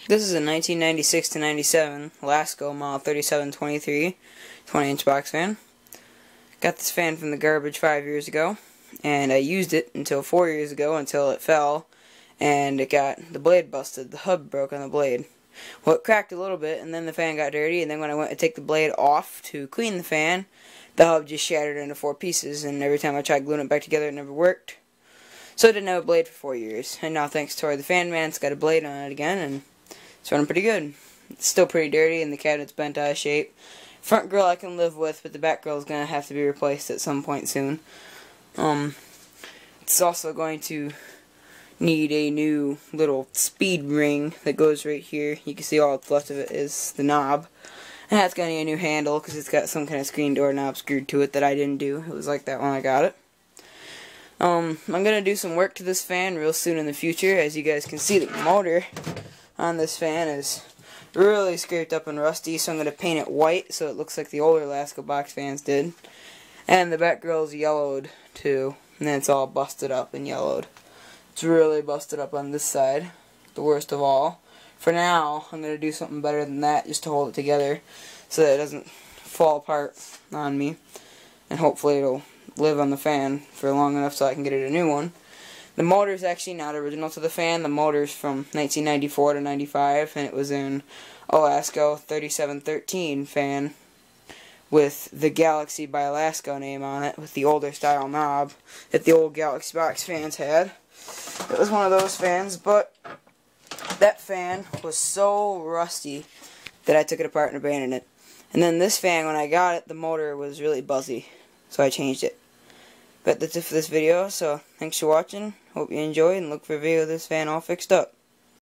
This is a 1996 to 97 Lasko model 3723 20-inch box fan. Got this fan from the garbage 5 years ago, and I used it until 4 years ago until it fell and it got the blade busted. The hub broke on the blade. Well, it cracked a little bit, and then the fan got dirty, and then when I went to take the blade off to clean the fan, the hub just shattered into 4 pieces, and every time I tried gluing it back together, it never worked. So I didn't have a blade for 4 years, and now thanks to the fan man, it's got a blade on it again, and it's running pretty good. It's still pretty dirty, and the cabinet's bent out of shape. Front grill I can live with, but the back grill is going to have to be replaced at some point soon. It's also going to need a new little speed ring that goes right here. You can see all that's left of it is the knob. And that's going to need a new handle because it's got some kind of screen door knob screwed to it that I didn't do. It was like that when I got it. I'm going to do some work to this fan real soon in the future. As you guys can see, the motor on this fan is really scraped up and rusty, so I'm going to paint it white so it looks like the older Lasko box fans did. And the back grill is yellowed too, and then it's all busted up and yellowed. It's really busted up on this side, the worst of all. For now, I'm going to do something better than that just to hold it together so that it doesn't fall apart on me. And hopefully it'll live on the fan for long enough so I can get it a new one. The motor is actually not original to the fan. The motor's from 1994 to 95, and it was in a Lasko 3713 fan with the Galaxy by Lasko name on it, with the older style knob that the old Galaxy box fans had. It was one of those fans, but that fan was so rusty that I took it apart and abandoned it. And then this fan, when I got it, the motor was really buzzy, so I changed it. But that's it for this video, so thanks for watching. Hope you enjoyed, and look for a video of this fan all fixed up.